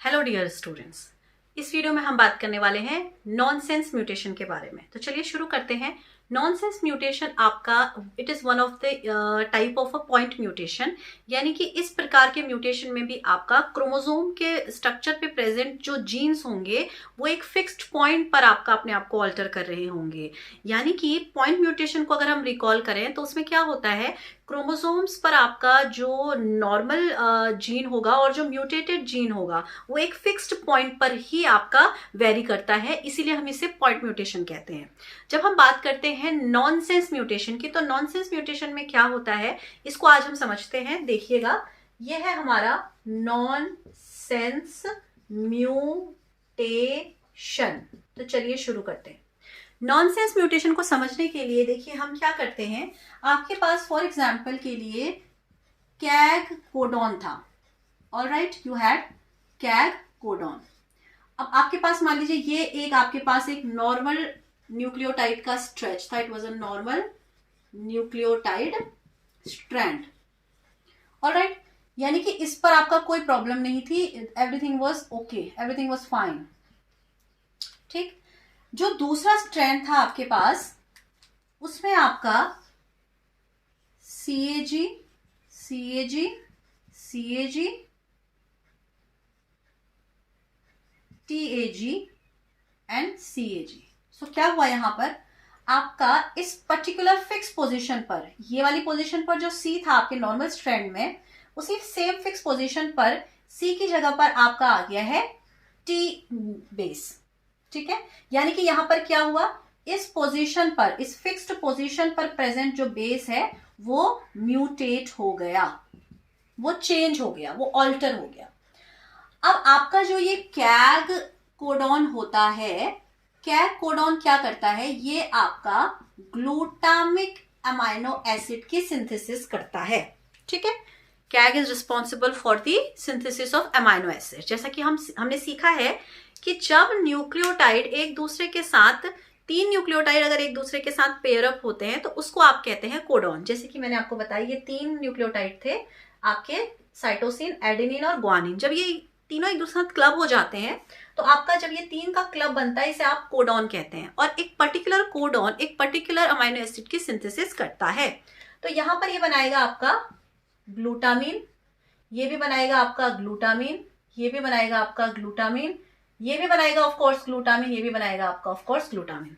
Hello dear students, इस video में हम बात करने वाले हैं नॉनसेंस म्यूटेशन के बारे में। तो चलिए शुरू करते हैं। नॉनसेंस म्यूटेशन आपका it is one of the type of a point mutation, यानी कि इस प्रकार के म्यूटेशन में भी आपका क्रोमोसोम के स्ट्रक्चर पे प्रेजेंट जो जीन्स होंगे वो एक फिक्स्ड पॉइंट पर आपका अपने आप को ऑल्टर कर रहे होंगे। यानी कि पॉइंट म्यूटेशन को अगर हम रिकॉल करें तो उसमें क्या होता है, क्रोमोसोम्स पर आपका जो नॉर्मल जीन होगा और जो म्यूटेटेड जीन होगा वो एक फिक्स्ड पॉइंट पर ही आपका वेरी करता है, इसीलिए हम इसे पॉइंट म्यूटेशन कहते हैं। जब हम बात करते हैं नॉनसेंस म्यूटेशन की, तो नॉनसेंस म्यूटेशन में क्या होता है इसको आज हम समझते हैं। देखिएगा, ये है हमारा नॉनसेंस म्यूटेशन। तो चलिए शुरू करते हैं। नॉनसेंस म्यूटेशन को समझने के लिए देखिए हम क्या करते हैं। आपके पास फॉर एग्जाम्पल के लिए कैग कोडॉन था। Alright, you had CAG codon. अब आपके पास मान लीजिए ये एक आपके पास एक नॉर्मल न्यूक्लियोटाइड का स्ट्रेच था। It was a normal nucleotide strand. Alright, यानी कि इस पर आपका कोई प्रॉब्लम नहीं थी, everything was okay, everything was fine. ठीक, जो दूसरा स्ट्रैंड था आपके पास उसमें आपका CAG, CAG, CAG, TAG and CAG। सो क्या हुआ यहां पर, आपका इस पर्टिकुलर फिक्स पोजीशन पर, ये वाली पोजीशन पर जो C था आपके नॉर्मल स्ट्रैंड में, उसी सेम फिक्स पोजीशन पर C की जगह पर आपका आ गया है T बेस। ठीक है, यानी कि यहां पर क्या हुआ, इस पोजीशन पर, इस फिक्स्ड पोजीशन पर प्रेजेंट जो बेस है वो म्यूटेट हो गया, वो चेंज हो गया, वो ऑल्टर हो गया। अब आपका जो ये कैग कोडॉन होता है, कैग कोडॉन क्या करता है, ये आपका ग्लूटामिक अमाइनो एसिड की सिंथेसिस करता है। ठीक है, CAG is responsible for the synthesis of amino acid. जैसा कि हमने सीखा है कि जब न्यूक्लियोटाइड एक दूसरे के साथ, तीन न्यूक्लियोटाइड अगर एक दूसरे के साथ पेयर अप होते हैं तो उसको आप कहते हैं कोडॉन। जैसे कि मैंने आपको बताया ये तीन न्यूक्लियोटाइड थे आपके, साइटोसिन, एडेनिन और ग्वानिन। जब ये तीनों एक दूसरे साथ क्लब हो जाते हैं तो आपका जब ये तीन का क्लब बनता है इसे आप कोडॉन कहते हैं। और एक पर्टिकुलर कोडॉन एक पर्टिकुलर अमाइनो एसिड की सिंथेसिस करता है। तो यहां पर ये बनाएगा आपका ग्लूटामिन, ये भी बनाएगा आपका ग्लूटामिन, ये भी बनाएगा आपका ग्लूटामिन, ये भी बनाएगा ऑफ कोर्स ग्लूटामिन, ये भी बनाएगा आपका ऑफ कोर्स ग्लूटामिन।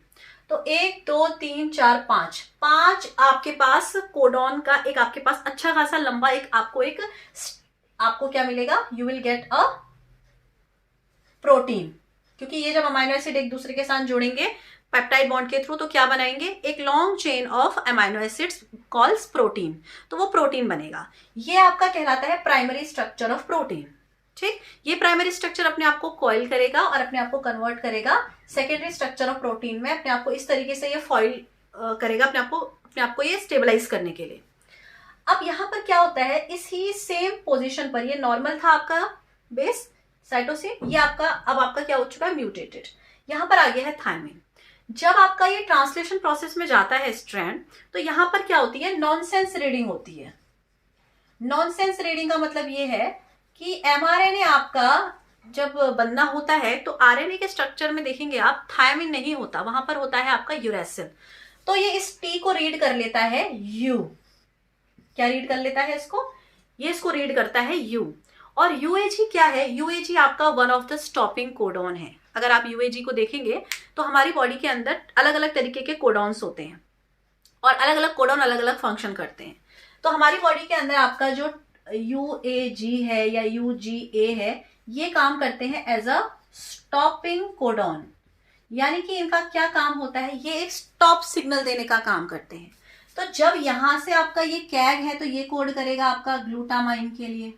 तो 1 2 3 4 5 5 आपके पास कोडॉन का एक आपके पास अच्छा खासा लंबा एक आपको क्या मिलेगा, you will get a protein. क्योंकि ये जब अमाइनो एसिड एक दूसरे के साथ जुड़ेंगे पेप्टाइड बॉन्ड के थ्रू तो क्या बनाएंगे, एक long chain of amino acids calls protein. तो वो प्रोटीन बनेगा। ये आपका कहलाता है प्राइमरी स्ट्रक्चर ऑफ प्रोटीन। ठीक, ये प्राइमरी स्ट्रक्चर अपने आप को कॉइल करेगा और अपने आप को कन्वर्ट करेगा सेकेंडरी स्ट्रक्चर ऑफ प्रोटीन में। अपने आप को इस तरीके से ये फॉइल करेगा अपने आप को ये स्टेबलाइज करने के लिए। अब यहां पर क्या होता है, इसी सेम पोजीशन पर, ये नॉर्मल था आपका बेस साइटोसिन, ये आपका अब आपका क्या हो चुका है, म्यूटेटेड। यहां पर आ गया है थायमिन। जब आपका ये ट्रांसलेशन प्रोसेस में जाता है स्ट्रैंड, तो यहां पर क्या होती है, नॉनसेंस रीडिंग होती है। नॉनसेंस रीडिंग का मतलब ये है कि mRNA आपका जब बनना होता है तो RNA के स्ट्रक्चर में देखेंगे आप थायमिन नहीं होता, वहां पर होता है आपका यूरेसिल। तो ये इस T को रीड कर लेता है U। क्या रीड कर लेता है इसको, ये इसको रीड करता है U। और UAG क्या है, UAG आपका one of the stopping codon है। अगर आप UAG को देखेंगे तो हमारी बॉडी के अंदर अलग अलग तरीके के कोडॉन्स होते हैं और अलग अलग कोडॉन अलग अलग फंक्शन करते हैं। तो हमारी बॉडी के अंदर आपका जो UAG है या UGA है, ये काम करते हैं एज अ स्टॉपिंग कोडॉन। यानी कि इनका क्या काम होता है, ये एक स्टॉप सिग्नल देने का काम करते हैं। तो जब यहां से आपका ये कैग है तो ये कोड करेगा आपका ग्लूटामाइन के लिए,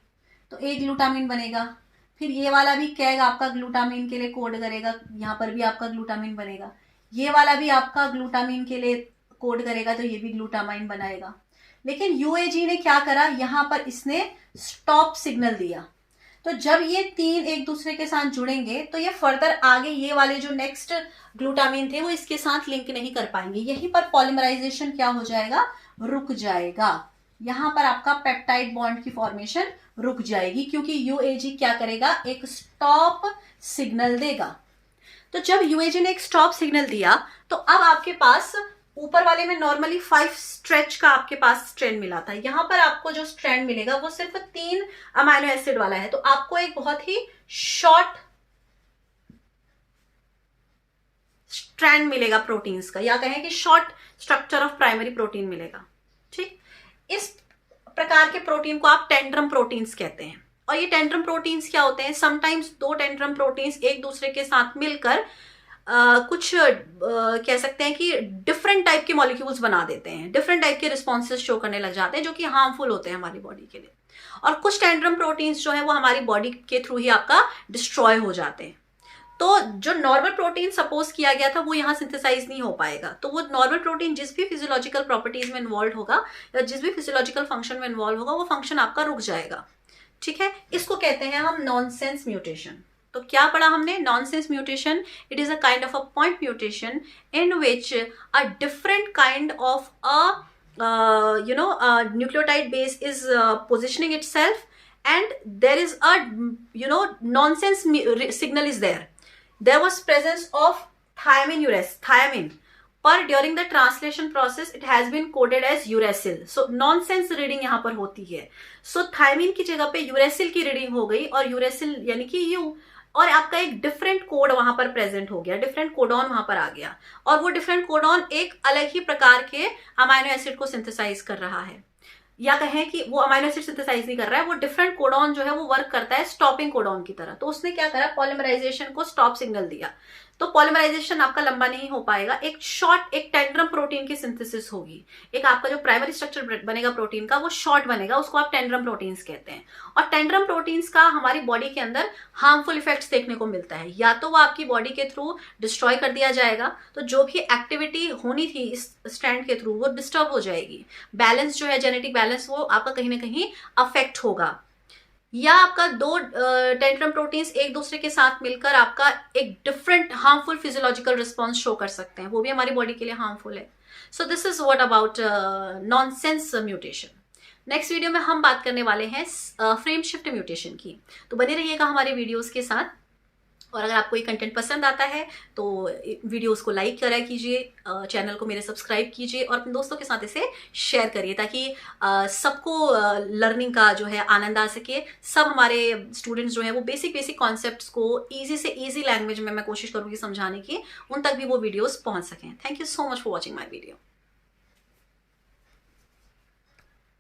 तो एक ग्लूटामिन बनेगा। फिर ये वाला भी कैग आपका ग्लूटामिन के लिए कोड करेगा, यहाँ पर भी आपका ग्लूटामिन बनेगा। ये वाला भी आपका ग्लूटामिन के लिए कोड करेगा, तो ये भी ग्लूटामाइन बनाएगा। लेकिन UAG ने क्या करा, यहां पर इसने स्टॉप सिग्नल दिया। तो जब ये तीन एक दूसरे के साथ जुड़ेंगे तो ये फर्दर आगे ये वाले जो नेक्स्ट ग्लूटामिन थे वो इसके साथ लिंक नहीं कर पाएंगे। यहीं पर पॉलीमराइजेशन क्या हो जाएगा, रुक जाएगा। यहां पर आपका पेप्टाइड बॉन्ड की फॉर्मेशन रुक जाएगी, क्योंकि यूएजी क्या करेगा, एक स्टॉप सिग्नल देगा। तो जब यूएजी ने एक स्टॉप सिग्नल दिया तो अब आपके पास ऊपर वाले में नॉर्मली 5 स्ट्रेच का आपके पास स्ट्रैंड मिला था, यहां पर आपको जो स्ट्रैंड मिलेगा वो सिर्फ 3 अमाइनो एसिड वाला है। तो आपको एक बहुत ही शॉर्ट स्ट्रैंड मिलेगा प्रोटीन्स का, या कहें कि short structure of primary protein मिलेगा। ठीक, इस प्रकार के प्रोटीन को आप टेंड्रम प्रोटीन्स कहते हैं। और ये टेंड्रम प्रोटीन्स क्या होते हैं, समटाइम्स 2 टेंड्रम प्रोटीन्स एक दूसरे के साथ मिलकर कुछ कह सकते हैं कि डिफरेंट टाइप के मॉलिक्यूल्स बना देते हैं, डिफरेंट टाइप के रिस्पॉन्सेज शो करने लग जाते हैं जो कि हार्मफुल होते हैं हमारी बॉडी के लिए। और कुछ टेंड्रम प्रोटीन्स जो है वो हमारी बॉडी के थ्रू ही आपका डिस्ट्रॉय हो जाते हैं। तो जो नॉर्मल प्रोटीन सपोज किया गया था वो यहाँ सिंथेसाइज नहीं हो पाएगा। तो वो नॉर्मल प्रोटीन जिस भी फिजियोलॉजिकल प्रॉपर्टीज में इन्वॉल्व होगा या जिस भी फिजियोलॉजिकल फंक्शन में इन्वॉल्व होगा वो फंक्शन आपका रुक जाएगा। ठीक है, इसको कहते हैं हम नॉनसेंस म्यूटेशन। तो क्या पढ़ा हमने, nonsense mutation, it is a kind of a point mutation in which a different kind of a nucleotide base is positioning itself and there is a nonsense signal is there. There was presence of thiamine, but during the translation process it has been coded as uracil. So nonsense reading यहाँ पर होती है। So thiamine की जगह पे uracil की reading हो गई और uracil यानी कि U, और आपका एक डिफरेंट कोड वहां पर प्रेजेंट हो गया, डिफरेंट कोडॉन वहां पर आ गया, और वो डिफरेंट कोडॉन एक अलग ही प्रकार के अमाइनो एसिड को सिंथेसाइज कर रहा है। या कहें कि वो अमाइनो एसिड सिंथेसाइज नहीं कर रहा है, वो डिफरेंट कोडॉन जो है वो वर्क करता है स्टॉपिंग कोडॉन की तरह। तो उसने क्या करा, पॉलीमराइजेशन को स्टॉप सिग्नल दिया। तो पॉलीमराइजेशन आपका लंबा नहीं हो पाएगा, एक शॉर्ट, एक टेंड्रम प्रोटीन की सिंथेसिस होगी। एक आपका जो प्राइमरी स्ट्रक्चर बनेगा प्रोटीन का वो शॉर्ट बनेगा, उसको आप टेंड्रम प्रोटीन्स कहते हैं। और टेंड्रम प्रोटीन्स का हमारी बॉडी के अंदर हार्मफुल इफेक्ट्स देखने को मिलता है, या तो वो आपकी बॉडी के थ्रू डिस्ट्रॉय कर दिया जाएगा, तो जो भी एक्टिविटी होनी थी इस स्ट्रैंड के थ्रू वो डिस्टर्ब हो जाएगी, बैलेंस जो है जेनेटिक बैलेंस वो आपका कहीं ना कहीं अफेक्ट होगा, या आपका 2 टेंट्रम प्रोटीन्स एक दूसरे के साथ मिलकर आपका एक different harmful physiological response show कर सकते हैं, वो भी हमारी बॉडी के लिए हार्मफुल है। So this is what about nonsense mutation. Next video में हम बात करने वाले हैं फ्रेम शिफ्ट म्यूटेशन की, तो बने रहिएगा हमारे वीडियोस के साथ। और अगर आपको ये कंटेंट पसंद आता है तो वीडियोस को लाइक करा कीजिए, चैनल को मेरे सब्सक्राइब कीजिए और अपने दोस्तों के साथ इसे शेयर करिए, ताकि सबको लर्निंग का जो है आनंद आ सके। सब हमारे स्टूडेंट्स जो हैं वो बेसिक कॉन्सेप्ट्स को ईजी से ईजी लैंग्वेज में मैं कोशिश करूँगी समझाने की, उन तक भी वो वीडियोस पहुँच सकें। Thank you so much for watching my video.